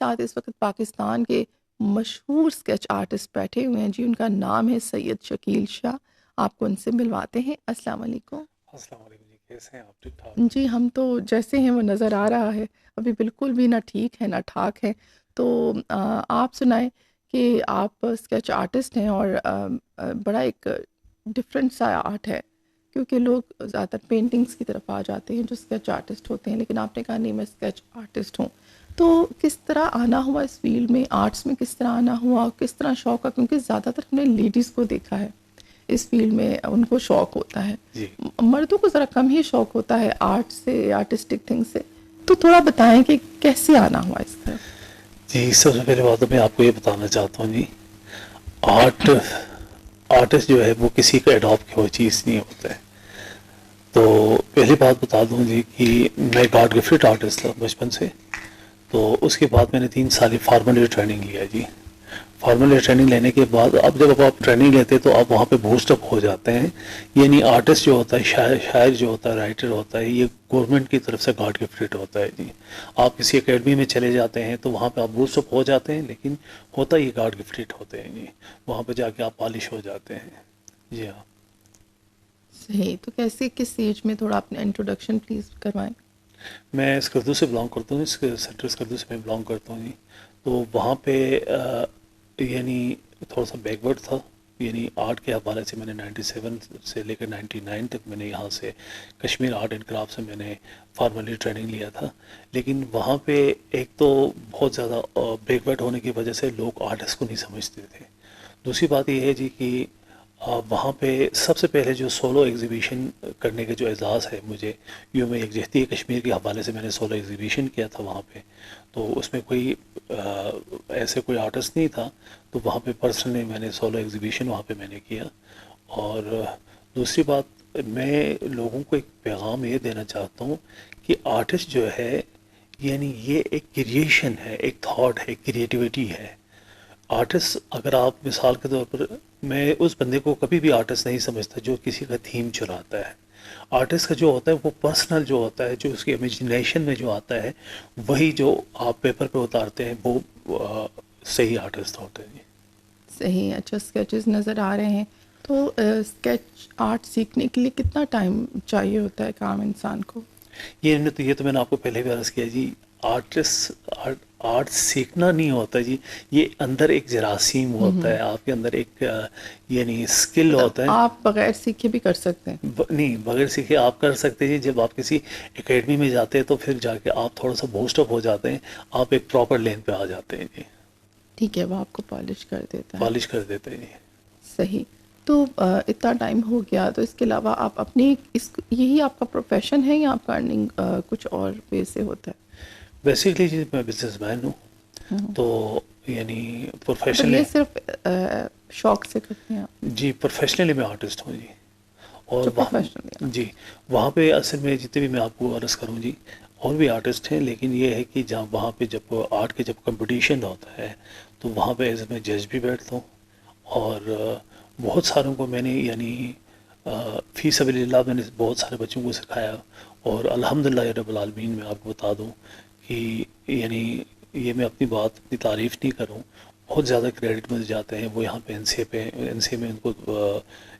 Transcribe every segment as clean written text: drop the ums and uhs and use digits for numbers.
ساتھ اس وقت پاکستان کے مشہور اسکیچ آرٹسٹ بیٹھے ہوئے ہیں جی. ان کا نام ہے سید شکیل شاہ. آپ کو ان سے ملواتے ہیں. السلام علیکم. السلام علیکم جی، کیسے ہیں آپ؟ ٹھیک ٹھاک جی ہم تو جیسے ہیں وہ نظر آ رہا ہے، ابھی بالکل بھی نہ ٹھیک ہے نہ ٹھاک ہے. تو آپ سنائیں کہ آپ اسکیچ آرٹسٹ ہیں اور بڑا ایک ڈفرینٹ سا آرٹ ہے، کیونکہ لوگ زیادہ تر پینٹنگز کی طرف آ جاتے ہیں جو اسکیچ آرٹسٹ ہوتے ہیں، لیکن آپ نے کہا نہیں میں اسکیچ آرٹسٹ ہوں. تو کس طرح آنا ہوا اس فیلڈ میں، آرٹس میں کس طرح آنا ہوا، کس طرح شوق ہے؟ کیونکہ زیادہ تر ہم نے لیڈیز کو دیکھا ہے اس فیلڈ میں، ان کو شوق ہوتا ہے. جی. مردوں کو ذرا کم ہی شوق ہوتا ہے آرٹ سے، آرٹسٹک تھنگ سے. تو تھوڑا بتائیں کہ کیسے آنا ہوا اس طرف. جی سب سے پہلے بات تو میں آپ کو یہ بتانا چاہتا ہوں جی، آرٹسٹ جو ہے وہ کسی کا اڈاپٹ کی ہوئی چیز نہیں ہوتا ہے. تو پہلی بات بتا دوں جی کہ میں گاڈ گفٹڈ آرٹسٹ تھا بچپن سے. تو اس کے بعد میں نے 3 سال فارمل ٹریننگ لیا جی. فارمل ٹریننگ لینے کے بعد اب جب آپ ٹریننگ لیتے تو آپ وہاں پہ بوسٹ اپ ہو جاتے ہیں. یعنی آرٹسٹ جو ہوتا ہے، شاعر جو ہوتا ہے، رائٹر ہوتا ہے، یہ گورنمنٹ کی طرف سے گاڈ گفٹڈ ہوتا ہے جی. آپ کسی اکیڈمی میں چلے جاتے ہیں تو وہاں پہ آپ بوسٹ اپ ہو جاتے ہیں، لیکن ہوتا یہ گاڈ گفٹڈ ہوتے ہیں جی. وہاں پہ جا کے آپ پالش ہو جاتے ہیں. جی ہاں. صحیح. تو کیسے، کس ایج میں، تھوڑا اپنا انٹروڈکشن پلیز کروائیں. میں اسکردو سے بلانگ کرتا ہوں، سینٹر اسکردو سے میں بلانگ کرتا ہوں جی. تو وہاں پہ یعنی تھوڑا سا بیکورڈ تھا. یعنی آرٹ کے حوالے سے میں نے 97 سے لے کر 99 تک میں نے یہاں سے کشمیر آرٹ اینڈ کرافٹ سے میں نے فارملی ٹریننگ لیا تھا. لیکن وہاں پہ ایک تو بہت زیادہ بیکورڈ ہونے کی وجہ سے لوگ آرٹسٹ کو نہیں سمجھتے تھے. دوسری بات یہ ہے جی کہ وہاں پہ سب سے پہلے جو سولو ایگزیبیشن کرنے کا جو اعزاز ہے مجھے، یوم یکجہتی کشمیر کے حوالے سے میں نے سولو ایگزیبیشن کیا تھا وہاں پہ. تو اس میں کوئی ایسے کوئی آرٹسٹ نہیں تھا، تو وہاں پہ پرسنلی میں نے سولو ایگزیبیشن وہاں پہ میں نے کیا. اور دوسری بات، میں لوگوں کو ایک پیغام یہ دینا چاہتا ہوں کہ آرٹسٹ جو ہے یعنی یہ ایک کریشن ہے، ایک تھاٹ ہے، کریٹیوٹی ہے. آرٹسٹ اگر آپ مثال کے طور پر، میں اس بندے کو کبھی بھی آرٹسٹ نہیں سمجھتا جو کسی کا تھیم چلاتا ہے. آرٹسٹ کا جو ہوتا ہے وہ پرسنل جو ہوتا ہے، جو اس کی امیجنیشن میں جو آتا ہے، وہی جو آپ پیپر پہ اتارتے ہیں وہ صحیح آرٹسٹ ہوتے ہیں. صحیح. اچھا، اسکیچز نظر آ رہے ہیں. تو اسکیچ آرٹ سیکھنے کے لیے کتنا ٹائم چاہیے ہوتا ہے ایک عام انسان کو؟ یہ تو میں نے آپ کو پہلے بھی عرض کیا جی، آرٹ سیکھنا نہیں ہوتا جی. یہ اندر ایک جراثیم ہوتا ہے، آپ کے اندر ایک یعنی اسکل ہوتا ہے. آپ بغیر سیکھے بھی کر سکتے ہیں؟ نہیں، بغیر سیکھے آپ کر سکتے ہیں. جب آپ کسی اکیڈمی میں جاتے ہیں تو پھر جا کے آپ تھوڑا سا بوسٹ اپ ہو جاتے ہیں، آپ ایک پراپر لین پہ آ جاتے ہیں جی. ٹھیک ہے، وہ آپ کو پالش کر دیتا ہے. پالش کر دیتے ہیں جی. صحیح. تو اتنا ٹائم ہو گیا، تو اس کے علاوہ آپ اپنی یہی آپ کا پروفیشن ہے یا آپ کا ارننگ کچھ اور وے سے ہوتا ہے؟ بیسیکلی جی میں بزنس مین ہوں، تو یعنی مطلب پروفیشنلی یہ صرف شوق سے کرتے ہیں آپ؟ جی پروفیشنلی میں آرٹسٹ ہوں جی. اور جو پروفیشنلی. جی وہاں پہ اصل میں جتنے بھی میں آپ کو عرض کروں جی، اور بھی آرٹسٹ ہیں، لیکن یہ ہے کہ جہاں وہاں پہ جب آرٹ کے جب کمپٹیشن ہوتا ہے تو وہاں پہ ایز میں جج بھی بیٹھتا ہوں. اور بہت ساروں کو میں نے یعنی فی سبیل اللہ میں نے بہت سارے بچوں کو سکھایا. اور الحمدللہ رب العالمین میں آپ کو بتا دوں کہ یعنی یہ میں اپنی بات، اپنی تعریف نہیں کروں، بہت زیادہ کریڈٹ مل جاتے ہیں. وہ یہاں پہ این سی اے میں ان کو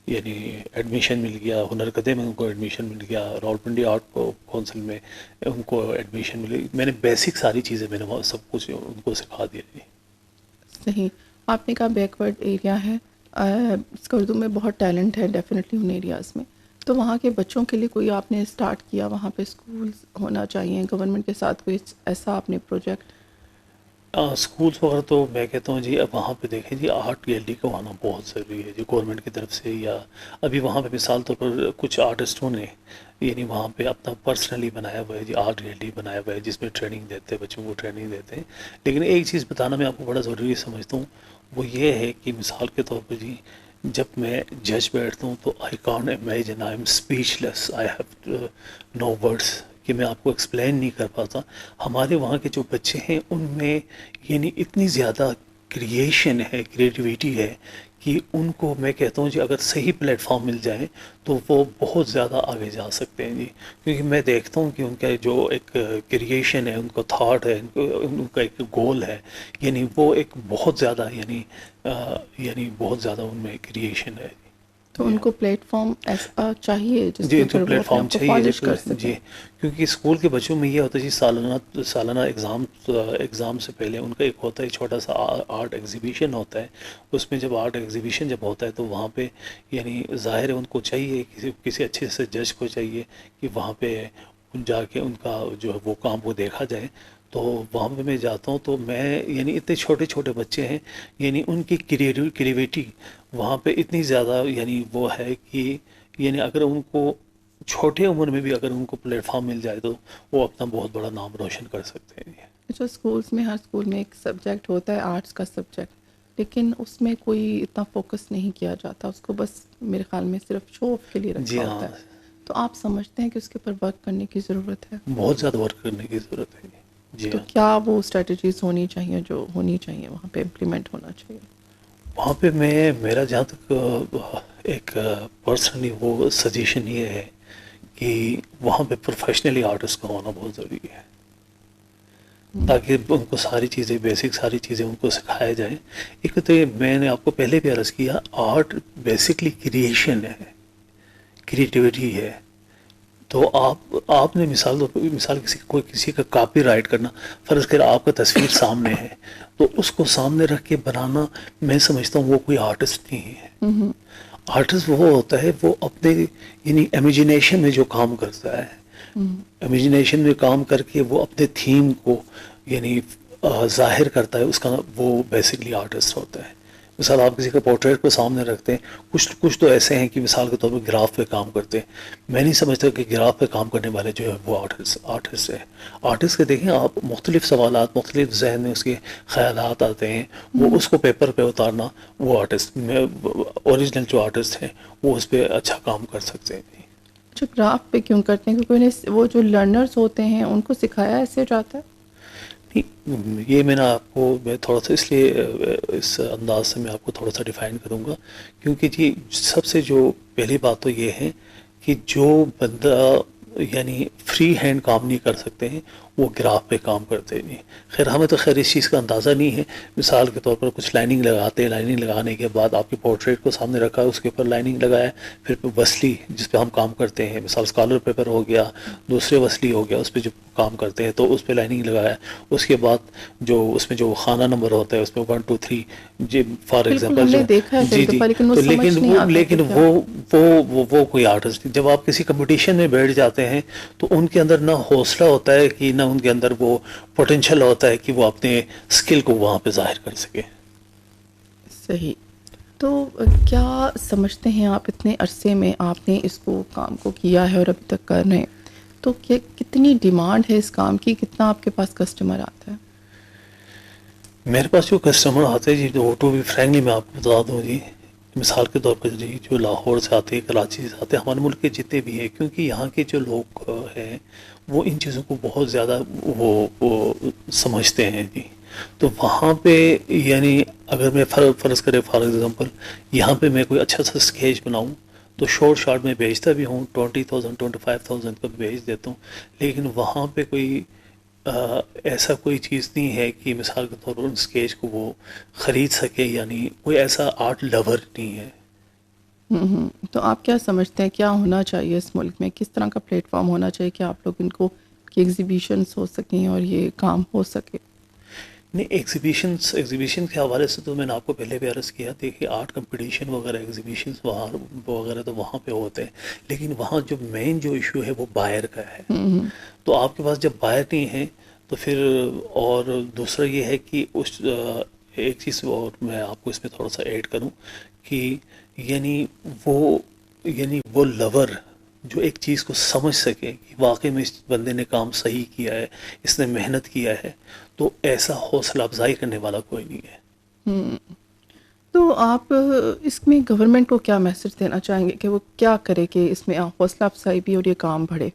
یعنی ایڈمیشن مل گیا، ہنر قدے میں ان کو ایڈمیشن مل گیا، راولپنڈی آرٹ کونسل میں ان کو ایڈمیشن ملی. میں نے بیسک ساری چیزیں میں نے سب کچھ ان کو سکھا دیا جی. صحیح. آپ نے کہا بیکورڈ ایریا ہے، اسکردو میں بہت ٹیلنٹ ہے ڈیفینیٹلی ان ایریاز میں. تو وہاں کے بچوں کے لیے کوئی آپ نے اسٹارٹ کیا؟ وہاں پہ اسکولز ہونا چاہیے، گورنمنٹ کے ساتھ کوئی ایسا آپ نے پروجیکٹ؟ اسکولس وغیرہ تو میں کہتا ہوں جی اب وہاں پہ دیکھیں جی آرٹ گیلری کا ہونا بہت ضروری ہے جی گورنمنٹ کی طرف سے. یا ابھی وہاں پہ مثال طور پر کچھ آرٹسٹوں نے یعنی وہاں پہ اپنا پرسنلی بنایا ہوا ہے جی، آرٹ گیلری بنایا ہوا ہے جس میں ٹریننگ دیتے ہیں، بچوں کو ٹریننگ دیتے ہیں. لیکن ایک چیز بتانا میں آپ کو بڑا ضروری سمجھتا ہوں، وہ یہ ہے کہ مثال کے طور پر جی جب میں جج بیٹھتا ہوں تو I can't imagine, I am speech less, I have no words کہ میں آپ کو ایکسپلین نہیں کر پاتا. ہمارے وہاں کے جو بچے ہیں ان میں یعنی اتنی زیادہ کریشن ہے، کریٹیویٹی ہے کہ ان کو میں کہتا ہوں جی اگر صحیح پلیٹ فارم مل جائیں تو وہ بہت زیادہ آگے جا سکتے ہیں جی. کیونکہ میں دیکھتا ہوں کہ ان کا جو ایک کریشن ہے، ان کا تھاٹ ہے، ان کا ایک گول ہے، یعنی وہ ایک بہت زیادہ یعنی بہت زیادہ ان میں کریشن ہے. تو جی ان ہاں کو پلیٹ فارم ایسا چاہیے جس جی، کے ان کو اوپر وہ پلیٹ اپنے فارم آپ کو چاہیے پالش کر سکیں. جی. کیونکہ اسکول کے بچوں میں یہ ہوتا ہے جی سالانہ ایگزام سے پہلے ان کا ایک ہوتا ہے چھوٹا سا آرٹ ایگزیبیشن ہوتا ہے. اس میں جب آرٹ ایگزیبیشن جب ہوتا ہے تو وہاں پہ یعنی ظاہر ہے ان کو چاہیے کسی اچھے سے جج کو چاہیے کہ وہاں پہ جا کے ان کا جو ہے وہ کام کو دیکھا جائے. تو وہاں پہ میں جاتا ہوں تو میں یعنی اتنے چھوٹے چھوٹے بچے ہیں، یعنی ان کی کریویٹی وہاں پہ اتنی زیادہ یعنی وہ ہے کہ یعنی اگر ان کو چھوٹے عمر میں بھی اگر ان کو پلیٹ فارم مل جائے تو وہ اپنا بہت بڑا نام روشن کر سکتے ہیں. جو اسکولس میں ہر اسکول میں ایک سبجیکٹ ہوتا ہے آرٹس کا سبجیکٹ، لیکن اس میں کوئی اتنا فوکس نہیں کیا جاتا، اس کو بس میرے خیال میں صرف شو آف کے لیے جی رکھا ہاں، ہوتا ہے. تو آپ سمجھتے ہیں کہ اس کے اوپر ورک کرنے کی ضرورت ہے؟ بہت زیادہ ورک کرنے کی ضرورت ہے. جی تو ہاں، کیا وہ اسٹریٹجیز ہونی چاہیے جو ہونی چاہیے وہاں پہ امپلیمنٹ ہونا چاہیے؟ وہاں پہ میرا جہاں تک ایک پرسنلی وہ سجیشن یہ ہے کہ وہاں پہ پروفیشنلی آرٹسٹ کا ہونا بہت ضروری ہے تاکہ ان کو ساری چیزیں بیسک ساری چیزیں ان کو سکھایا جائیں. ایک تو یہ میں نے آپ کو پہلے بھی عرض کیا، آرٹ بیسکلی کریشن ہے، کریٹیوٹی ہے. تو آپ نے مثال کسی کا کاپی رائٹ کرنا، فرض کر آپ کا تصویر سامنے ہے تو اس کو سامنے رکھ کے بنانا، میں سمجھتا ہوں وہ کوئی آرٹسٹ نہیں ہے. آرٹسٹ وہ ہوتا ہے وہ اپنے یعنی امیجنیشن میں جو کام کرتا ہے، امیجنیشن میں کام کر کے وہ اپنے تھیم کو یعنی ظاہر کرتا ہے، اس کا وہ بیسکلی آرٹسٹ ہوتا ہے. مثال آپ کسی کا پورٹریٹ کو سامنے رکھتے ہیں، کچھ تو ایسے ہیں کہ مثال کے طور پر گراف پہ کام کرتے ہیں. میں نہیں سمجھتا کہ گراف پہ کام کرنے والے جو ہے وہ آرٹسٹ ہے. آرٹسٹ کے دیکھیں آپ مختلف سوالات، مختلف ذہن میں اس کے خیالات آتے ہیں، وہ اس کو پیپر پہ اتارنا، وہ آرٹسٹ میں اوریجنل جو آرٹسٹ ہیں وہ اس پہ اچھا کام کر سکتے ہیں. اچھا، گراف پہ کیوں کرتے ہیں؟ کیونکہ انہیں وہ جو لرنرز ہوتے ہیں ان کو سکھایا ایسے جاتا ہے؟ یہ میں نے آپ کو میں تھوڑا سا اس لیے اس انداز سے میں آپ کو تھوڑا سا ڈیفائن کروں گا کیونکہ جی سب سے جو پہلی بات تو یہ ہے کہ جو بندہ یعنی فری ہینڈ کام نہیں کر سکتے ہیں وہ گراف پہ کام کرتے نہیں. خیر ہمیں تو خیر اس چیز کا اندازہ نہیں ہے. مثال کے طور پر کچھ لائننگ لگاتے ہیں، لائننگ لگانے کے بعد آپ کے پورٹریٹ کو سامنے رکھا ہے، اس کے اوپر لائننگ لگایا، پھر وصلی جس پہ ہم کام کرتے ہیں، مثال اسکالر پیپر ہو گیا، دوسرے وصلی ہو گیا، اس پہ جو کام کرتے ہیں تو اس پہ لائننگ لگایا. اس کے بعد جو اس میں جو خانہ نمبر ہوتا ہے اس پہ 1 2 3 جی فار بالکل، ایگزامپل ہم جو نے دیکھا ہے کئی جی دفعہ، لیکن وہ تو سمجھ نہیں آتا کہ لیکن کیا. وہ کوئی آرٹسٹ نہیں. جب آپ کسی کمپٹیشن میں بیٹھ جاتے ہیں تو ان کے اندر نہ حوصلہ ہوتا ہے کہ نہ ان کے اندر وہ پوٹینشیل ہوتا ہے کہ وہ اپنے اسکل کو وہاں پہ ظاہر کر سکے. صحیح. تو کیا سمجھتے ہیں آپ، اتنے عرصے میں آپ نے اس کو کام کو کیا ہے اور ابھی تک کر رہے ہیں، تو کتنی ڈیمانڈ ہے اس کام کی؟ کتنا آپ کے پاس کسٹمر آتا ہے؟ میرے پاس جو کسٹمر آتے ہیں جی، ٹو بی فرینکلی میں آپ کو بتا دوں جی، مثال کے طور پر جی جو لاہور سے آتے ہیں، کراچی سے آتے ہیں، ہمارے ملک کے جتنے بھی ہیں، کیونکہ یہاں کے جو لوگ ہیں وہ ان چیزوں کو بہت زیادہ وہ سمجھتے ہیں جی. تو وہاں پہ یعنی اگر میں فرض کرے فار ایگزامپل یہاں پہ میں کوئی اچھا سا اسکیچ بناؤں تو شارٹ میں بیچتا بھی ہوں، 20,000 25,000 کا بیچ دیتا ہوں. لیکن وہاں پہ کوئی ایسا کوئی چیز نہیں ہے کہ مثال کے طور پر ان اسکیچ کو وہ خرید سکے، یعنی کوئی ایسا آرٹ لور نہیں ہے. تو آپ کیا سمجھتے ہیں کیا ہونا چاہیے اس ملک میں؟ کس طرح کا پلیٹ فارم ہونا چاہیے کہ آپ لوگ ان کو کہ ایگزیبیشنس ہو سکیں اور یہ کام ہو سکے؟ نہیں، ایگزیبیشن کے حوالے سے تو میں نے آپ کو پہلے بھی عرض کیا تھا کہ آرٹ کمپٹیشن وغیرہ ایگزیبیشنس وغیرہ تو وہاں پہ ہوتے ہیں، لیکن وہاں جو مین جو ایشو ہے وہ بائر کا ہے. تو آپ کے پاس جب بائر نہیں ہے تو پھر اور دوسرا یہ ہے کہ اس ایک چیز اور میں آپ کو اس میں تھوڑا سا ایڈ کروں کہ یعنی وہ لور جو ایک چیز کو سمجھ سکے کہ واقعی میں اس بندے نے کام صحیح کیا ہے، اس نے محنت کیا ہے، تو ایسا حوصلہ افزائی کرنے والا کوئی نہیں ہے. تو آپ اس میں گورنمنٹ کو کیا میسج دینا چاہیں گے کہ وہ کیا کرے کہ اس میں حوصلہ افزائی بھی اور یہ کام بڑھے؟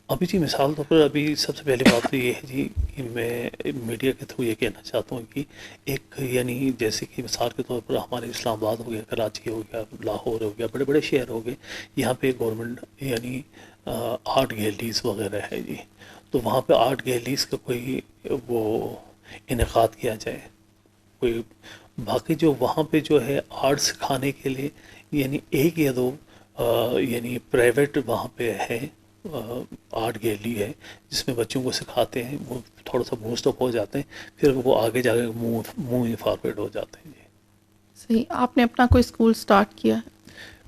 ابھی جی مثال طور پر ابھی سب سے پہلی بات تو یہ ہے جی کہ میں میڈیا کے تھرو یہ کہنا چاہتا ہوں کہ ایک یعنی جیسے کہ مثال کے طور پر ہمارے اسلام آباد ہو گیا، کراچی ہو گیا، لاہور ہو گیا، بڑے بڑے شہر ہو گئے، یہاں پہ گورنمنٹ یعنی آرٹ گیلریز وغیرہ ہے جی، تو وہاں پہ آرٹ گیلریز کا کوئی وہ انعقاد کیا جائے، کوئی باقی جو وہاں پہ جو ہے آرٹ سکھانے کے لیے یعنی ایک یا دو یعنی پرائیویٹ وہاں پہ ہے آرٹ گیلری ہے جس میں بچوں کو سکھاتے ہیں، وہ تھوڑا سا بوسٹ اپ ہو جاتے ہیں، پھر وہ آگے جا کے منہ فارورڈ ہو جاتے ہیں جی۔ صحیح، آپ نے اپنا کوئی اسکول سٹارٹ کیا ہے؟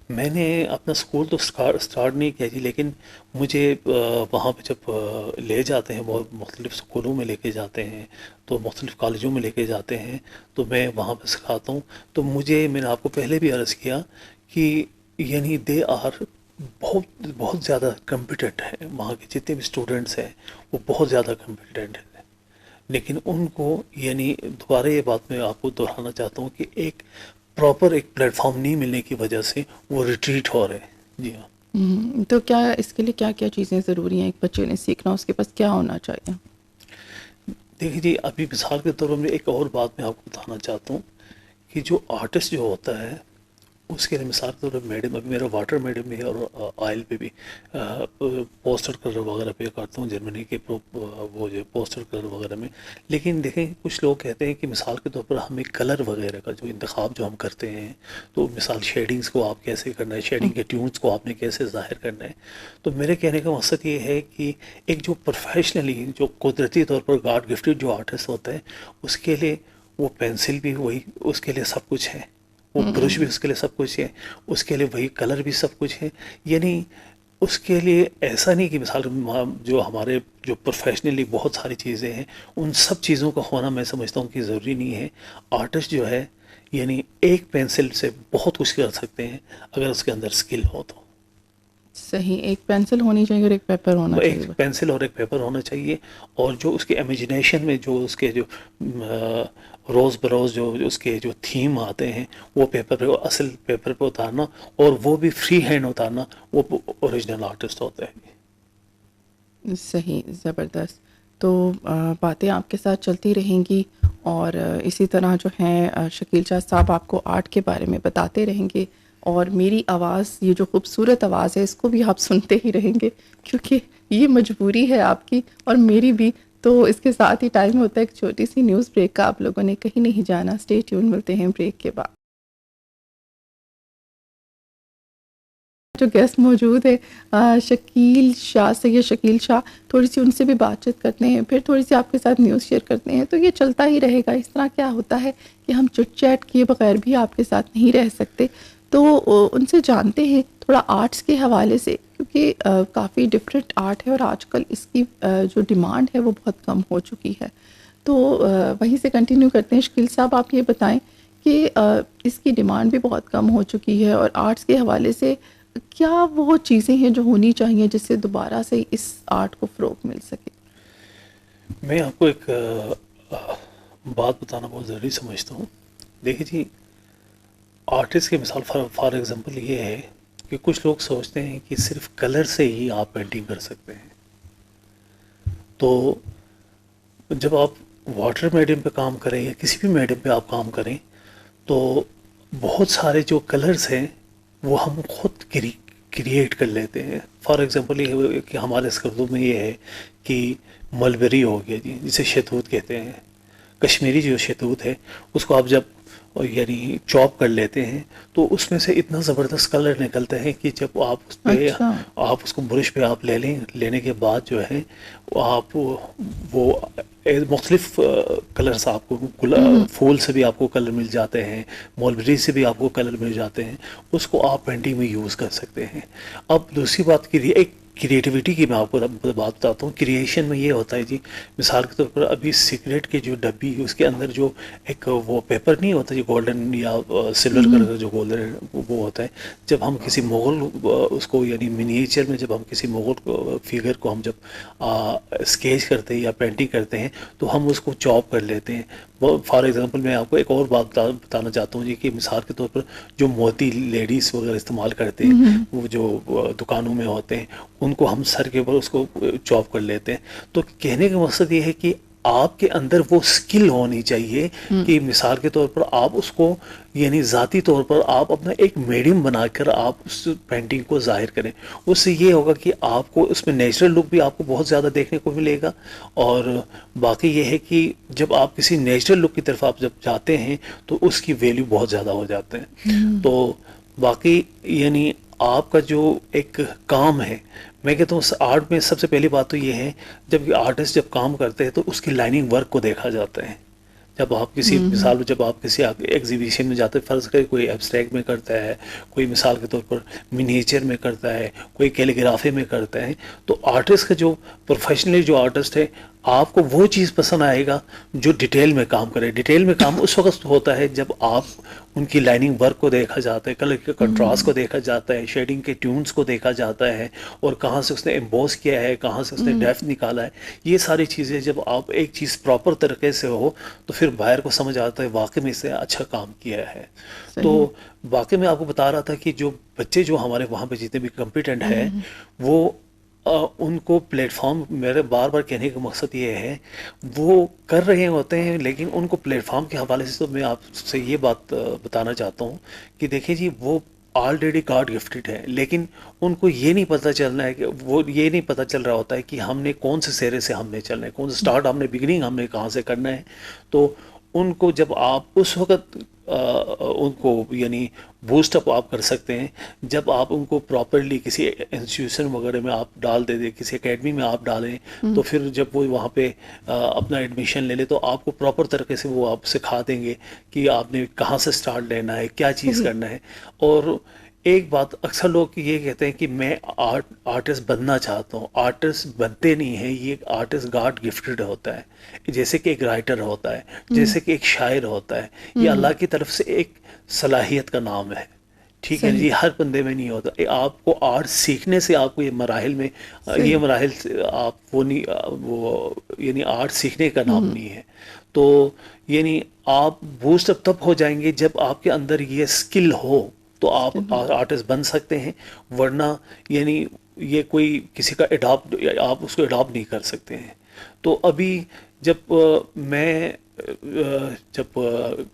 میں نے اپنا اسکول تو سٹارٹ نہیں کیا جی، لیکن مجھے وہاں پہ جب لے جاتے ہیں، بہت مختلف اسکولوں میں لے کے جاتے ہیں، تو مختلف کالجوں میں لے کے جاتے ہیں، تو میں وہاں پہ سکھاتا ہوں، تو میں نے آپ کو پہلے بھی عرض کیا کہ یعنی دے آر بہت بہت زیادہ کمپیٹنٹ ہیں، وہاں کے جتنے بھی اسٹوڈنٹس ہیں وہ بہت زیادہ کمپیٹنٹ ہیں، لیکن ان کو یعنی دوبارہ یہ بات میں آپ کو دہرانا چاہتا ہوں کہ ایک پراپر ایک پلیٹ فارم نہیں ملنے کی وجہ سے وہ ریٹریٹ ہو رہے ہیں جی ہاں۔ تو کیا اس کے لیے کیا کیا چیزیں ضروری ہیں ایک بچے نے سیکھنا، اس کے پاس کیا ہونا چاہیے؟ دیکھیے جی، ابھی مثال کے طور پر میں ایک اور بات میں آپ کو بتانا چاہتا ہوں کہ جو آرٹسٹ جو ہوتا ہے اس کے لیے مثال کے طور پر میڈیم، ابھی میرا واٹر میڈیم بھی ہے اور آئل پہ بھی پوسٹر کلر وغیرہ پہ کرتا ہوں، جرمنی کے وہ جو پوسٹر کلر وغیرہ میں، لیکن دیکھیں کچھ لوگ کہتے ہیں کہ مثال کے طور پر ہمیں کلر وغیرہ کا جو انتخاب جو ہم کرتے ہیں، تو مثال شیڈنگز کو آپ کیسے کرنا ہے، شیڈنگ کے ٹیونز کو آپ نے کیسے ظاہر کرنا ہے، تو میرے کہنے کا مقصد یہ ہے کہ ایک جو پروفیشنلی جو قدرتی طور پر گاڈ گفٹڈ جو آرٹسٹ ہوتا ہے اس کے لیے وہ پینسل بھی وہی، اس کے لیے سب کچھ ہے، وہ برش بھی اس کے لیے سب کچھ ہے، اس کے لیے وہی کلر بھی سب کچھ ہے، یعنی اس کے لیے ایسا نہیں کہ مثال جو ہمارے جو پروفیشنلی بہت ساری چیزیں ہیں ان سب چیزوں کا ہونا میں سمجھتا ہوں کہ ضروری نہیں ہے۔ آرٹسٹ جو ہے یعنی ایک پینسل سے بہت کچھ کر سکتے ہیں اگر اس کے اندر اسکل ہو تو۔ صحیح، ایک پینسل ہونی چاہیے اور ایک پیپر ہونا ایک چاہیے بس۔ پینسل اور ایک پیپر ہونا چاہیے، اور جو اس کے امیجنیشن میں جو اس کے جو روز بروز جو اس کے جو تھیم آتے ہیں وہ پیپر پہ، اصل پیپر پہ اتارنا، اور وہ بھی فری ہینڈ اتارنا، وہ اوریجنل آرٹسٹ ہوتا ہے۔ صحیح، زبردست۔ تو باتیں آپ کے ساتھ چلتی رہیں گی، اور اسی طرح جو ہیں شکیل شاہ صاحب آپ کو آرٹ کے بارے میں بتاتے رہیں گے، اور میری آواز، یہ جو خوبصورت آواز ہے، اس کو بھی آپ سنتے ہی رہیں گے، کیونکہ یہ مجبوری ہے آپ کی اور میری بھی۔ تو اس کے ساتھ ہی ٹائم ہوتا ہے ایک چھوٹی سی نیوز بریک کا، آپ لوگوں نے کہیں نہیں جانا، اسٹے ٹیون، ملتے ہیں بریک کے بعد۔ جو گیسٹ موجود ہے شکیل شاہ، سید شکیل شاہ، تھوڑی سی ان سے بھی بات چیت کرتے ہیں، پھر تھوڑی سی آپ کے ساتھ نیوز شیئر کرتے ہیں، تو یہ چلتا ہی رہے گا۔ اس طرح کیا ہوتا ہے کہ ہم چٹ چیٹ کیے بغیر بھی آپ کے ساتھ نہیں رہ سکتے، تو ان سے جانتے ہیں تھوڑا آرٹس کے حوالے سے، کیونکہ کافی ڈفرینٹ آرٹ ہے اور آج کل اس کی جو ڈیمانڈ ہے وہ بہت کم ہو چکی ہے۔ تو وہیں سے کنٹینیو کرتے ہیں۔ شکیل صاحب، آپ یہ بتائیں کہ اس کی ڈیمانڈ بھی بہت کم ہو چکی ہے، اور آرٹس کے حوالے سے کیا وہ چیزیں ہیں جو ہونی چاہیے جس سے دوبارہ سے اس آرٹ کو فروغ مل سکے؟ میں آپ کو ایک بات بتانا بہت ضروری سمجھتا ہوں۔ دیکھیے جی، آرٹسٹ کی مثال فار ایگزامپل یہ ہے کہ کچھ لوگ سوچتے ہیں کہ صرف کلر سے ہی آپ پینٹنگ کر سکتے ہیں، تو جب آپ واٹر میڈیم پہ کام کریں یا کسی بھی میڈیم پہ آپ کام کریں تو بہت سارے جو کلرز ہیں وہ ہم خود کریٹ کر لیتے ہیں۔ فار ایگزامپل یہ کہ ہمارے اسکردو میں یہ ہے کہ ملبری ہو گیا جی، جسے شہتوت کہتے ہیں، کشمیری جو شہتوت ہے اس کو آپ جب یعنی چاپ کر لیتے ہیں تو اس میں سے اتنا زبردست کلر نکلتا ہے کہ جب آپ اس پہ اچھا، آپ اس کو برش پہ آپ لے لیں، لینے کے بعد جو ہے آپ وہ مختلف کلرز آپ کو پھول سے بھی آپ کو کلر مل جاتے ہیں، مولبری سے بھی آپ کو کلر مل جاتے ہیں، اس کو آپ پینٹنگ میں یوز کر سکتے ہیں۔ اب دوسری بات کی ایک کریٹیوٹی کی میں آپ کو بات بتاتا ہوں۔ کریشن میں یہ ہوتا ہے جی، مثال کے طور پر ابھی سگریٹ کی جو ڈبی اس کے اندر جو ایک وہ پیپر نہیں ہوتا جی، گولڈن یا سلور کلر کا جو گولڈن وہ ہوتا ہے، جب ہم کسی مغل اس کو یعنی منیچر میں جب ہم کسی مغل فگر کو ہم جب اسکیچ کرتے ہیں یا پینٹنگ کرتے ہیں تو ہم اس کو چاپ کر لیتے ہیں۔ فار ایگزامپل میں آپ کو ایک اور بات بتانا چاہتا ہوں جی، کہ مثال کے طور پر جو موتی لیڈیز وغیرہ استعمال کرتے ہیں، وہ جو دکانوں میں ہوتے ہیں، ان کو ہم سر کے اوپر اس کو چاپ کر لیتے ہیں. تو کہنے کا مقصد یہ ہے کہ آپ کے اندر وہ سکل ہونی چاہیے کہ مثال کے طور پر آپ اس کو یعنی ذاتی طور پر آپ اپنا ایک میڈیم بنا کر آپ اس پینٹنگ کو ظاہر کریں. اس سے یہ ہوگا کہ آپ کو اس میں نیچرل لک بھی آپ کو بہت زیادہ دیکھنے کو ملے گا, اور باقی یہ ہے کہ جب آپ کسی نیچرل لک کی طرف آپ جب جاتے ہیں تو اس کی ویلیو بہت زیادہ ہو جاتے ہیں. تو باقی یعنی آپ کا جو ایک کام ہے, میں کہتا ہوں آرٹ میں سب سے پہلی بات تو یہ ہے, جب آرٹسٹ جب کام کرتے ہیں تو اس کی لائننگ ورک کو دیکھا جاتا ہے. جب آپ کسی مثال جب آپ کسی ایگزیبیشن میں جاتے ہیں, فرض کریں کوئی ایبسٹریکٹ میں کرتا ہے, کوئی مثال کے طور پر منیچر میں کرتا ہے, کوئی کیلیگرافی میں کرتا ہے, تو آرٹسٹ کا جو پروفیشنلی جو آرٹسٹ ہے آپ کو وہ چیز پسند آئے گا جو ڈیٹیل میں کام کرے. ڈیٹیل میں کام اس وقت ہوتا ہے جب آپ ان کی لائننگ ورک کو دیکھا جاتا ہے, کلر کے کنٹراسٹ کو دیکھا جاتا ہے, شیڈنگ کے ٹیونز کو دیکھا جاتا ہے, اور کہاں سے اس نے ایمبوس کیا ہے, کہاں سے اس نے ڈیپتھ نکالا ہے. یہ ساری چیزیں جب آپ ایک چیز پراپر طریقے سے ہو تو پھر باہر کو سمجھ آتا ہے واقعی میں اس نے اچھا کام کیا ہے. تو واقعی میں آپ کو بتا رہا تھا کہ جو بچے جو ہمارے وہاں پہ جتنے بھی کمپیٹنٹ ہیں وہ ان کو پلیٹ فارم, میرے بار بار کہنے کا مقصد یہ ہے, وہ کر رہے ہوتے ہیں, لیکن ان کو پلیٹ فارم کے حوالے سے تو میں آپ سے یہ بات بتانا چاہتا ہوں کہ دیکھیں جی وہ آلریڈی گاڈ گفٹڈ ہے, لیکن ان کو یہ نہیں پتہ چلنا ہے کہ وہ یہ نہیں پتہ چل رہا ہوتا ہے کہ ہم نے کون سے سہرے سے ہم نے چلنا ہے, کون سے سٹارٹ ہم نے بگننگ ہم نے کہاں سے کرنا ہے. تو ان کو جب آپ اس وقت ان کو یعنی بوسٹ اپ آپ کر سکتے ہیں جب آپ ان کو پراپرلی کسی انسٹیٹیوشن وغیرہ میں آپ ڈال دے دیں, کسی اکیڈمی میں آپ ڈالیں, تو پھر جب وہ وہاں پہ اپنا ایڈمیشن لے لے تو آپ کو پراپر طریقے سے وہ آپ سکھا دیں گے کہ آپ نے کہاں سے سٹارٹ لینا ہے, کیا چیز کرنا ہے. اور ایک بات اکثر لوگ یہ کہتے ہیں کہ میں آرٹسٹ بننا چاہتا ہوں. آرٹسٹ بنتے نہیں ہیں, یہ آرٹسٹ گاڈ گفٹڈ ہوتا ہے, جیسے کہ ایک رائٹر ہوتا ہے, جیسے کہ ایک شاعر ہوتا ہے. یہ اللہ کی طرف سے ایک صلاحیت کا نام ہے, ٹھیک ہے جی, ہر بندے میں نہیں ہوتا. آپ کو آرٹ سیکھنے سے آپ کو یہ مراحل میں یہ مراحل آپ وہ نہیں وہ یعنی آرٹ سیکھنے کا نام نہیں ہے. تو یعنی آپ بوسٹ اپ تب ہو جائیں گے جب آپ کے اندر یہ سکل ہو تو آپ آرٹسٹ بن سکتے ہیں, ورنہ یعنی یہ کوئی کسی کا اڈاپٹ آپ اس کو اڈاپٹ نہیں کر سکتے ہیں. تو ابھی جب میں جب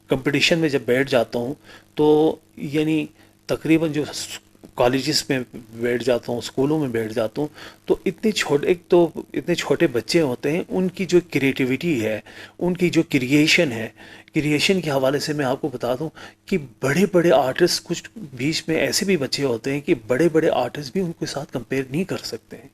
کمپٹیشن میں جب بیٹھ جاتا ہوں تو یعنی تقریباً جو کالجز میں بیٹھ جاتا ہوں, اسکولوں میں بیٹھ جاتا ہوں, تو اتنے چھوٹے بچے ہوتے ہیں, ان کی جو کریٹیوٹی ہے, ان کی جو کریشن کے حوالے سے میں آپ کو بتا دوں کہ بڑے بڑے آرٹسٹ کچھ بیچ میں ایسے بھی بچے ہوتے ہیں کہ بڑے بڑے آرٹسٹ بھی ان کے ساتھ کمپیئر نہیں کر سکتے ہیں.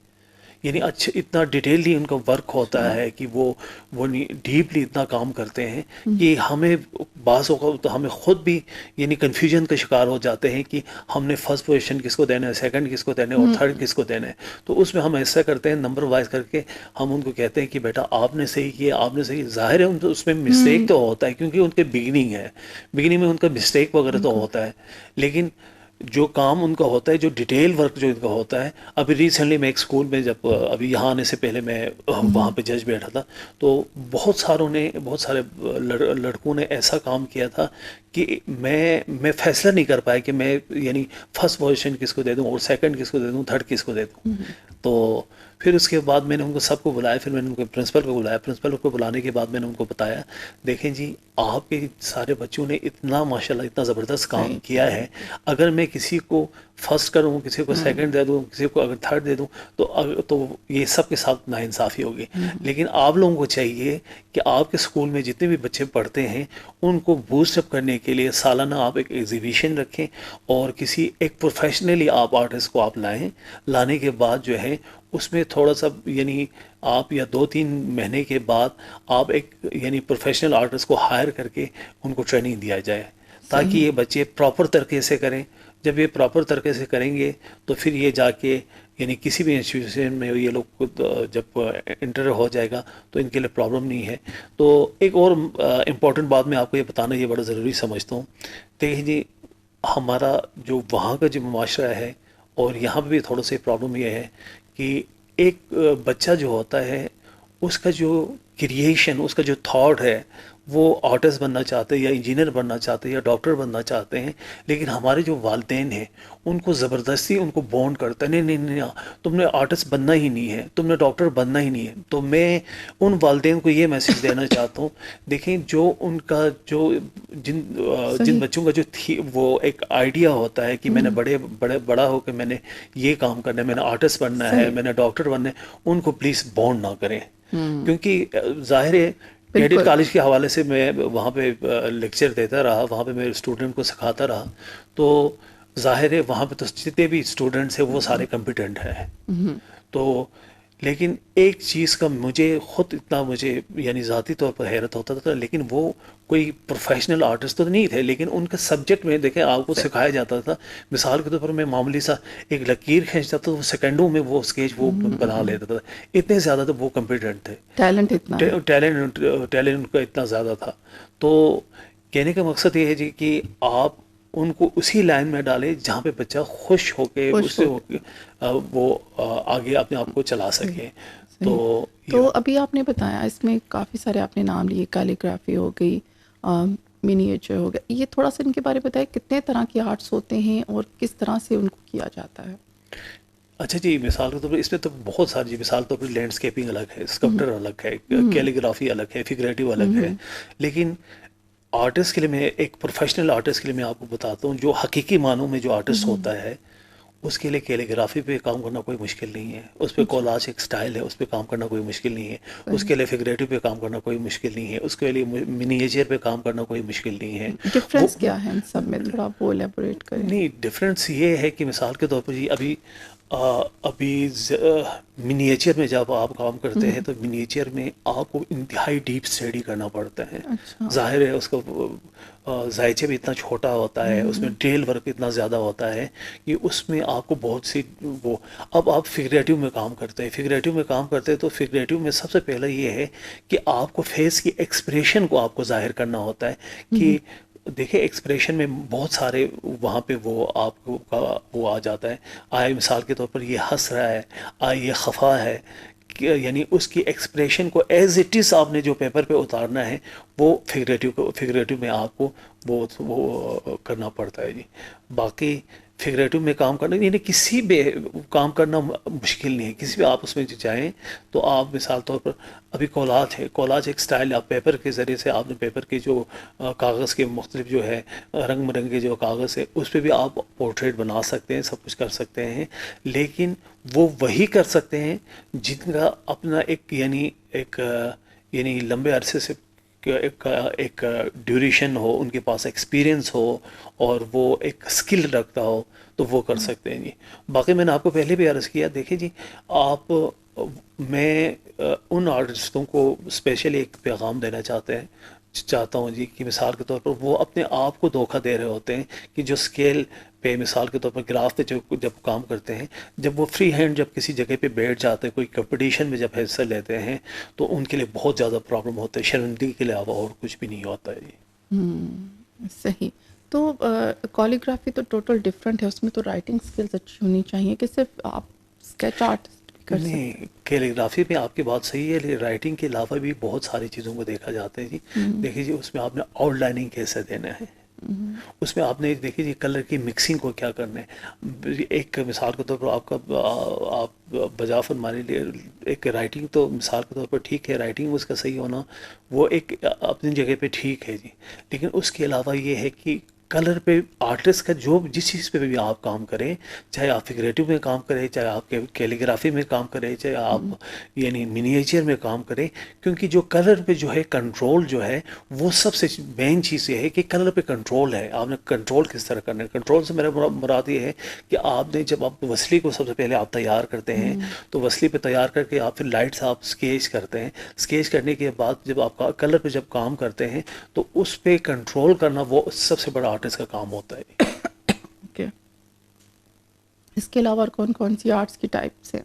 یعنی اچھا اتنا ڈیٹیللی ان کا ورک ہوتا ہے کہ وہ ڈیپلی اتنا کام کرتے ہیں کہ ہمیں بعض اوقات تو ہمیں خود بھی یعنی کنفیوژن کا شکار ہو جاتے ہیں کہ ہم نے فرسٹ پوزیشن کس کو دینا ہے, سیکنڈ کس کو دینا ہے, اور تھرڈ کس کو دینا ہے. تو اس میں ہم ایسا کرتے ہیں نمبر وائز کر کے ہم ان کو کہتے ہیں کہ بیٹا آپ نے صحیح کیا, آپ نے صحیح. ظاہر ہے اس میں مسٹیک تو ہوتا ہے کیونکہ ان کے بگننگ ہے, بگننگ میں ان کا مسٹیک وغیرہ تو ہوتا ہے, لیکن جو کام ان کا ہوتا ہے, جو ڈیٹیل ورک جو ان کا ہوتا ہے. ابھی ریسنٹلی میں ایک اسکول میں جب ابھی یہاں آنے سے پہلے میں وہاں پہ جج بیٹھا تھا, تو بہت سارے لڑکوں نے ایسا کام کیا تھا کہ میں فیصلہ نہیں کر پایا کہ میں یعنی فرسٹ پوزیشن کس کو دے دوں اور سیکنڈ کس کو دے دوں, تھرڈ کس کو دے دوں. تو پھر اس کے بعد میں نے ان کو سب کو بلایا, پھر میں نے ان کو پرنسپل کو بلایا. پرنسپل کو بلانے کے بعد میں نے ان کو بتایا, دیکھیں جی آپ کے سارے بچوں نے اتنا ماشاءاللہ اتنا زبردست کام کیا ہے, اگر میں کسی کو فرسٹ کروں, کسی کو سیکنڈ دے دوں, کسی کو اگر تھرڈ دے دوں تو یہ سب کے ساتھ ناانصافی ہوگی. لیکن آپ لوگوں کو چاہیے کہ آپ کے اسکول میں جتنے بھی بچے پڑھتے ہیں ان کو بوسٹ اپ کرنے کے لیے سالانہ آپ ایک ایگزیبیشن رکھیں, اور کسی ایک پروفیشنلی آپ آرٹسٹ کو آپ لائیں. لانے کے بعد جو ہے اس میں تھوڑا سا یعنی آپ یا 2-3 مہینے کے بعد آپ ایک یعنی پروفیشنل آرٹسٹ کو ہائر کر کے ان کو ٹریننگ دیا جائے, تاکہ یہ بچے پراپر طریقے سے کریں. جب یہ پراپر طریقے سے کریں گے تو پھر یہ جا کے یعنی کسی بھی انسٹیٹیوشن میں یہ لوگ جب انٹر ہو جائے گا تو ان کے لیے پرابلم نہیں ہے. تو ایک اور امپورٹنٹ بات میں آپ کو یہ بتانا یہ بڑا ضروری سمجھتا ہوں. دیکھیں جی ہمارا جو وہاں کا جو معاشرہ ہے اور یہاں پہ بھی تھوڑا سا پرابلم یہ ہے کہ ایک بچہ جو ہوتا ہے اس کا جو کریشن, اس کا جو تھاٹ ہے وہ آرٹسٹ بننا چاہتے ہیں یا انجینئر بننا چاہتے ہیں یا ڈاکٹر بننا چاہتے ہیں، لیکن ہمارے جو والدین ہیں ان کو زبردستی ان کو بونڈ کرتا ہے، نہیں نہیں نہیں تم نے آرٹسٹ بننا ہی نہیں ہے، تم نے ڈاکٹر بننا ہی نہیں ہے. تو میں ان والدین کو یہ میسج دینا چاہتا ہوں، دیکھیں جو ان کا جو جن صحیح. بچوں کا جو وہ ایک آئیڈیا ہوتا ہے کہ میں نے بڑا ہو کے میں نے یہ کام کرنا ہے، میں نے آرٹسٹ بننا ہے، صحیح. میں نے ڈاکٹر بننا ہے، ان کو پلیز بونڈ نہ کریں. کیونکہ ظاہر ہے کیڈٹ بالکل. کالج کے حوالے سے میں وہاں پہ لیکچر دیتا رہا، وہاں پہ میں اسٹوڈنٹ کو سکھاتا رہا، تو ظاہر ہے وہاں پہ تو جتنے بھی اسٹوڈنٹس ہیں وہ سارے کمپیٹنٹ ہیں. تو لیکن ایک چیز کا مجھے یعنی ذاتی طور پر حیرت ہوتا تھا، لیکن وہ کوئی پروفیشنل آرٹسٹ تو نہیں تھے، لیکن ان کا سبجیکٹ میں دیکھیں آپ کو سکھایا جاتا تھا. مثال کے طور پر میں معمولی سا ایک لکیر کھینچتا تھا، وہ سیکنڈوں میں وہ اسکیچ وہ بنا لیتا تھا. اتنے زیادہ تو وہ کمپیٹنٹ تھے، ٹیلنٹ اتنا ہے. ٹیلنٹ ان کا اتنا زیادہ تھا. تو کہنے کا مقصد یہ ہے جی کہ آپ ان کو اسی لائن میں ڈالیں جہاں پہ بچہ خوش ہو کے اس خوش سے ہو کے. وہ آگے اپنے آپ کو چلا صحیح. سکے. تو صحیح. تو ابھی آپ نے بتایا اس میں کافی سارے آپ نے نام لیے، کیلیگرافی ہو گئی، منیچر ہو گیا، یہ تھوڑا سا ان کے بارے میں بتائیں کتنے طرح کے آرٹس ہوتے ہیں اور کس طرح سے ان کو کیا جاتا ہے؟ اچھا جی، مثال کے طور پر اس میں تو بہت ساری جی، مثال کے طور پر لینڈسکیپنگ الگ ہے، اسکلپٹر الگ ہے، کیلیگرافی الگ ہے، فگریٹو الگ ہے. لیکن آرٹسٹ کے لیے میں ایک پروفیشنل آرٹسٹ کے لیے میں آپ کو بتاتا ہوں، جو حقیقی معنوں میں جو آرٹسٹ ہوتا ہے اس کے لیے کیلیگرافی پہ کام کرنا کوئی مشکل نہیں ہے، اس پہ اچھا. کولاج ایک سٹائل ہے، اس پہ کام کرنا کوئی مشکل نہیں ہے. اس صحیح. کے لیے فگریٹو پہ کام کرنا کوئی مشکل نہیں ہے، اس کے لیے منییچر پہ کام کرنا کوئی مشکل نہیں ہے. وہ ڈفرینس کیا ہے ان سب میں، تھوڑا آپ وہ ایلیبوریٹ کریں. نہیں، ڈفرینس یہ ہے کہ مثال کے طور پر جی ابھی منییچر میں جب آپ کام کرتے ہیں تو منییچر میں آپ کو انتہائی ڈیپ اسٹڈی کرنا پڑتا ہے. اچھا. ظاہر ہے اس کا ذائچہ بھی اتنا چھوٹا ہوتا ہے، اس میں ڈیٹیل ورک اتنا زیادہ ہوتا ہے کہ اس میں آپ کو بہت سی اب آپ فگریٹو میں کام کرتے ہیں تو فگریٹو میں سب سے پہلے یہ ہے کہ آپ کو فیس کی ایکسپریشن کو آپ کو ظاہر کرنا ہوتا ہے کہ دیکھیں ایکسپریشن میں بہت سارے وہاں پہ وہ آپ کو وہ آ جاتا ہے. آئے مثال کے طور پر یہ ہنس رہا ہے، آئے یہ خفا ہے، یعنی اس کی ایکسپریشن کو ایز اٹ از آپ نے جو پیپر پہ اتارنا ہے وہ فگریٹو میں آپ کو وہ کرنا پڑتا ہے جی. باقی فگریٹو میں کام کرنا یعنی کسی بھی کام کرنا مشکل نہیں ہے، کسی بھی آپ اس میں جائیں تو آپ مثال طور پر ابھی کولاج ایک سٹائل، آپ پیپر کے ذریعے سے آپ نے پیپر کے جو کاغذ کے مختلف جو ہے رنگ برنگے جو کاغذ ہے اس پہ بھی آپ پورٹریٹ بنا سکتے ہیں، سب کچھ کر سکتے ہیں. لیکن وہ وہی کر سکتے ہیں جن کا اپنا یعنی لمبے عرصے سے ایک ڈیوریشن ہو، ان کے پاس ایکسپیرینس ہو اور وہ ایک اسکل رکھتا ہو تو وہ کر سکتے ہیں جی. باقی میں نے آپ کو پہلے بھی عرض کیا، دیکھیں جی میں ان آرٹسٹوں کو اسپیشلی ایک پیغام دینا چاہتا ہوں جی کہ مثال کے طور پر وہ اپنے آپ کو دھوکہ دے رہے ہوتے ہیں کہ جو اسکیل پہ مثال کے طور پر گراف پہ جب کام کرتے ہیں، جب وہ فری ہینڈ جب کسی جگہ پہ بیٹھ جاتے ہیں، کوئی کمپٹیشن میں جب حصہ لیتے ہیں تو ان کے لیے بہت زیادہ پرابلم ہوتا ہے، شرمندگی کے علاوہ اور کچھ بھی نہیں ہوتا ہے جی. صحیح. تو کولیگرافی تو ٹوٹل ڈفرینٹ ہے، اس میں تو رائٹنگ اسکلز اچھی ہونی چاہیے کہ صرف آپ اسکیچ آرٹسٹ بھی کر سکتے نہیں، کیلیگرافی میں آپ کی بات صحیح ہے، لیکن رائٹنگ کے علاوہ بھی بہت ساری چیزوں کو دیکھا جاتا ہے جی. دیکھیے جی اس میں آپ نے آؤٹ لائننگ کیسے دینا ہے، اس میں آپ نے دیکھیے جی کلر کی مکسنگ کو کیا کرنا ہے. ایک مثال کے طور پر آپ بجا فرمانے لیے ایک رائٹنگ تو مثال کے طور پر ٹھیک ہے، رائٹنگ اس کا صحیح ہونا وہ ایک اپنی جگہ پہ ٹھیک ہے جی. لیکن اس کے علاوہ یہ ہے کہ کلر پہ آرٹسٹ کا جس چیز پہ بھی آپ کام کریں، چاہے آپ فگریٹو میں کام کریں، چاہے آپ کیلیگرافی میں کام کریں، چاہے آپ یعنی منییچر میں کام کریں، کیونکہ جو کلر پہ جو ہے کنٹرول جو ہے وہ سب سے مین چیز یہ ہے کہ کلر پہ کنٹرول ہے. آپ نے کنٹرول کس طرح کرنا ہے، کنٹرول سے میرا مراد یہ ہے کہ آپ نے جب آپ وصلی کو سب سے پہلے آپ تیار کرتے ہیں تو وصلی پہ تیار کر کے آپ پھر لائٹ سے آپ اسکیچ کرتے ہیں، اسکیچ کرنے کے بعد جب آپ کلر پہ جب کام کرتے ہیں تو اس پہ کنٹرول کرنا وہ سب سے بڑا آرٹسٹ کا کام ہوتا ہے. اوکے. اس کے علاوہ اور کون سی آرٹس کی ٹائپس ہیں؟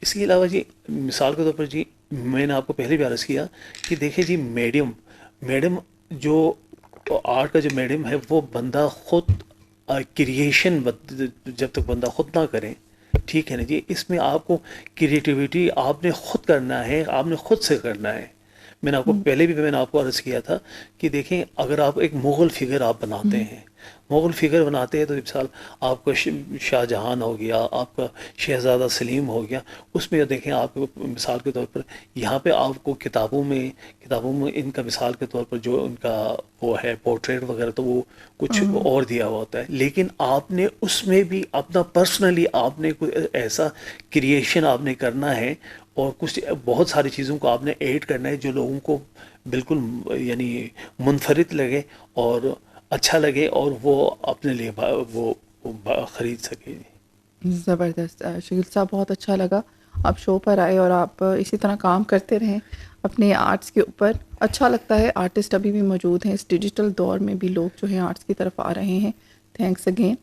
اس کے علاوہ جی مثال کے طور پر جی میں نے آپ کو پہلے بھی عرض کیا کہ دیکھیں جی میڈیم جو آرٹ کا جو میڈیم ہے وہ بندہ خود کریشن جب تک بندہ خود نہ کرے، ٹھیک ہے نا جی، اس میں آپ کو کریٹیویٹی آپ نے خود کرنا ہے، آپ نے خود سے کرنا ہے. میں نے آپ کو پہلے بھی میں نے آپ کو عرض کیا تھا کہ دیکھیں اگر آپ ایک مغل فگر آپ بناتے ہیں، مغل فگر بناتے ہیں تو مثال آپ کا شاہ جہان ہو گیا، آپ کا شہزادہ سلیم ہو گیا، اس میں دیکھیں آپ کو مثال کے طور پر یہاں پہ آپ کو کتابوں میں ان کا مثال کے طور پر جو ان کا وہ ہے پورٹریٹ وغیرہ تو وہ کچھ اور دیا ہوا ہوتا ہے، لیکن آپ نے اس میں بھی اپنا پرسنلی آپ نے کوئی ایسا کریشن آپ نے کرنا ہے اور کچھ بہت ساری چیزوں کو آپ نے ایڈ کرنا ہے جو لوگوں کو بالکل یعنی منفرد لگے اور اچھا لگے اور وہ اپنے لیے وہ خرید سکے. زبردست شکیل صاحب، بہت اچھا لگا آپ شو پر آئے اور آپ اسی طرح کام کرتے رہیں اپنے آرٹس کے اوپر. اچھا لگتا ہے آرٹسٹ ابھی بھی موجود ہیں اس ڈیجیٹل دور میں بھی، لوگ جو ہیں آرٹس کی طرف آ رہے ہیں. Thanks again.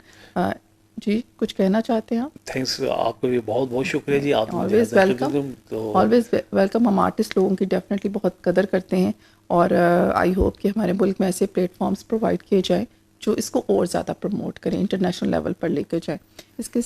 جی کچھ کہنا چاہتے ہیں آپ؟ تھینکس، آپ کو بھی بہت بہت شکریہ جی، آپ نے مجھے آلویز حاضر کر ویلکم، دیا تو آلویز ویلکم. ہم آرٹسٹ لوگوں کی ڈیفینیٹلی بہت قدر کرتے ہیں اور آئی ہوپ کہ ہمارے ملک میں ایسے پلیٹ فارمز پرووائڈ کیے جائیں جو اس کو اور زیادہ پروموٹ کریں، انٹرنیشنل لیول پر لے کے جائیں. اس کے